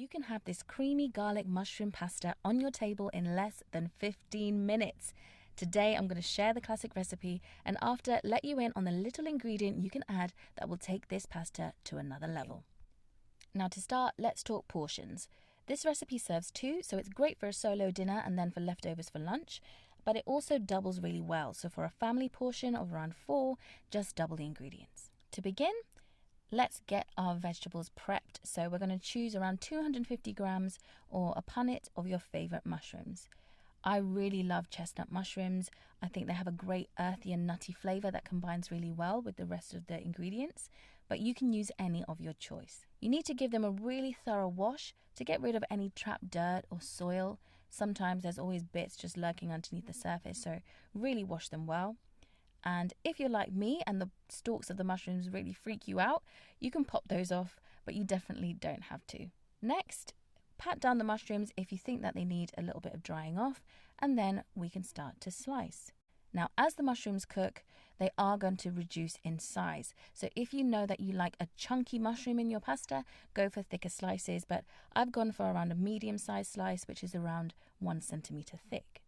you can have this creamy garlic mushroom pasta on your table in less than 15 minutes. Today I'm going to share the classic recipe and after let you in on the little ingredient you can add that will take this pasta to another level. Now to start, let's talk portions. This recipe serves two, so it's great for a solo dinner and then for leftovers for lunch, but it also doubles really well, so for a family portion of around 4, just double the ingredients. To begin, let's get our vegetables prepped. So we're going to choose around 250 grams or a punnet of your favorite mushrooms. I really love chestnut mushrooms. I think they have a great earthy and nutty flavor that combines really well with the rest of the ingredients, but you can use any of your choice. You need to give them a really thorough wash to get rid of any trapped dirt or soil. Sometimes there's always bits just lurking underneath the surface, so really wash them well. And if you're like me and the stalks of the mushrooms really freak you out, you can pop those off, but you definitely don't have to. Next, pat down the mushrooms if you think that they need a little bit of drying off, and then we can start to slice. Now, as the mushrooms cook, they are going to reduce in size. So if you know that you like a chunky mushroom in your pasta, go for thicker slices, but I've gone for around a medium-sized slice, which is around 1 centimeter thick.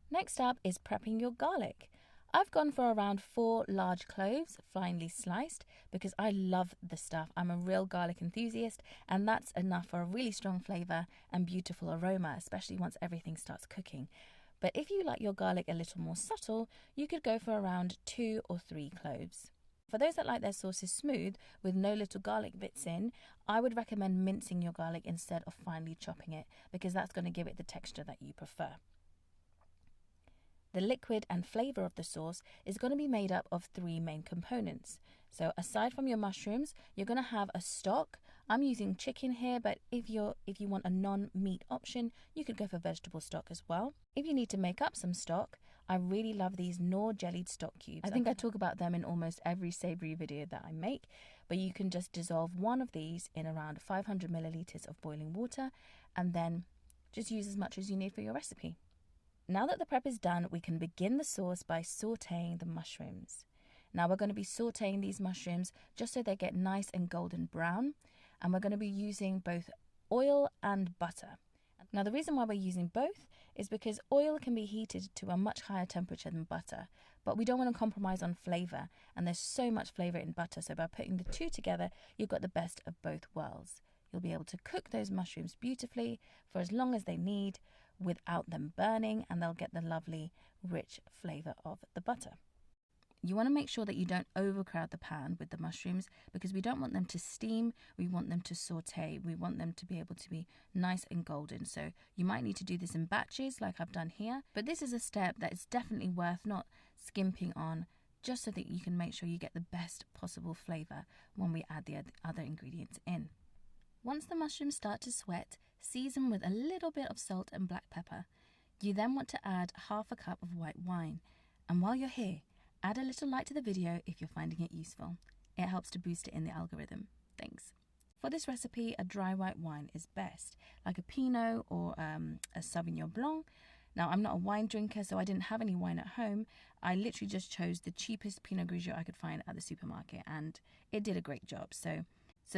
Next up is prepping your garlic. I've gone for around 4 large cloves, finely sliced, because I love the stuff. I'm a real garlic enthusiast, and that's enough for a really strong flavor and beautiful aroma, especially once everything starts cooking. But if you like your garlic a little more subtle, you could go for around 2 or 3 cloves. For those that like their sauces smooth, with no little garlic bits in, I would recommend mincing your garlic instead of finely chopping it, because that's going to give it the texture that you prefer. The liquid and flavor of the sauce is going to be made up of 3 main components. So aside from your mushrooms, you're going to have a stock. I'm using chicken here, but if you want a non-meat option, you could go for vegetable stock as well. If you need to make up some stock, I really love these Knorr jellied stock cubes. I think I talk about them in almost every savory video that I make, but you can just dissolve one of these in around 500 milliliters of boiling water and then just use as much as you need for your recipe. Now that the prep is done, we can begin the sauce by sauteing the mushrooms. Now we're going to be sauteing these mushrooms just so they get nice and golden brown, and we're going to be using both oil and butter. Now the reason why we're using both is because oil can be heated to a much higher temperature than butter, but we don't want to compromise on flavor, and there's so much flavor in butter, so by putting the two together, you've got the best of both worlds. You'll be able to cook those mushrooms beautifully for as long as they need, without them burning, and they'll get the lovely rich flavor of the butter. You want to make sure that you don't overcrowd the pan with the mushrooms, because we don't want them to steam, we want them to saute, we want them to be able to be nice and golden. So you might need to do this in batches like I've done here, but this is a step that is definitely worth not skimping on, just so that you can make sure you get the best possible flavor when we add the other ingredients in. Once the mushrooms start to sweat, season with a little bit of salt and black pepper. You then want to add half a cup of white wine. And while you're here, add a little like to the video if you're finding it useful. It helps to boost it in the algorithm. Thanks. For this recipe, a dry white wine is best, like a Pinot or a Sauvignon Blanc. Now, I'm not a wine drinker, so I didn't have any wine at home. I literally just chose the cheapest Pinot Grigio I could find at the supermarket, and it did a great job. So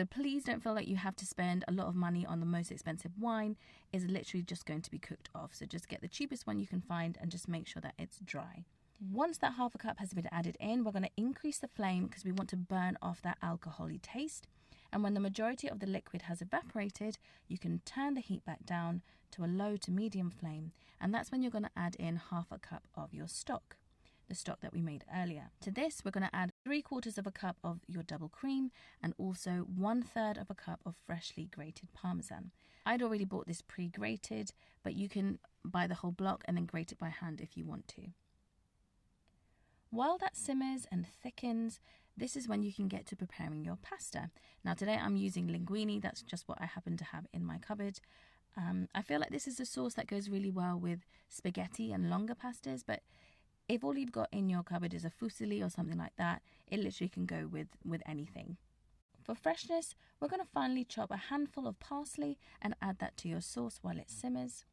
please don't feel like you have to spend a lot of money on the most expensive wine. It's literally just going to be cooked off. So just get the cheapest one you can find and just make sure that it's dry. Once that half a cup has been added in, we're going to increase the flame because we want to burn off that alcoholic taste. And when the majority of the liquid has evaporated, you can turn the heat back down to a low to medium flame. And that's when you're going to add in half a cup of your stock, the stock that we made earlier. To this, we're going to add 3/4 of a cup of your double cream and also 1/3 of a cup of freshly grated parmesan. I'd already bought this pre-grated, but you can buy the whole block and then grate it by hand if you want to. While that simmers and thickens, this is when you can get to preparing your pasta. Now today I'm using linguine, that's just what I happen to have in my cupboard. I feel like this is a sauce that goes really well with spaghetti and longer pastas, but if all you've got in your cupboard is a fusilli or something like that, it literally can go with anything. For freshness, we're going to finely chop a handful of parsley and add that to your sauce while it simmers.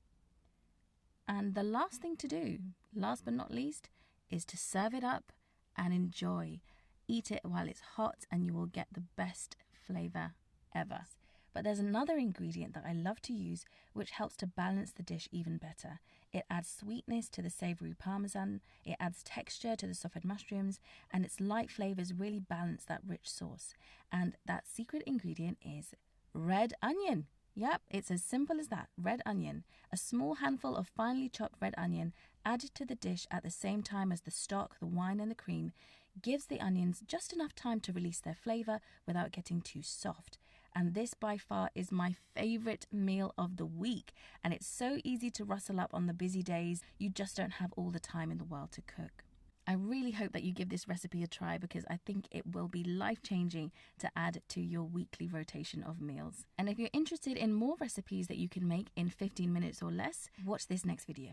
And the last thing to do, last but not least, is to serve it up and enjoy. Eat it while it's hot and you will get the best flavor ever. But there's another ingredient that I love to use which helps to balance the dish even better. It adds sweetness to the savory parmesan, it adds texture to the softened mushrooms, and its light flavors really balance that rich sauce. And that secret ingredient is red onion. Yep, it's as simple as that, red onion. A small handful of finely chopped red onion added to the dish at the same time as the stock, the wine and the cream gives the onions just enough time to release their flavor without getting too soft. And this by far is my favorite meal of the week. And it's so easy to rustle up on the busy days. You just don't have all the time in the world to cook. I really hope that you give this recipe a try because I think it will be life-changing to add to your weekly rotation of meals. And if you're interested in more recipes that you can make in 15 minutes or less, watch this next video.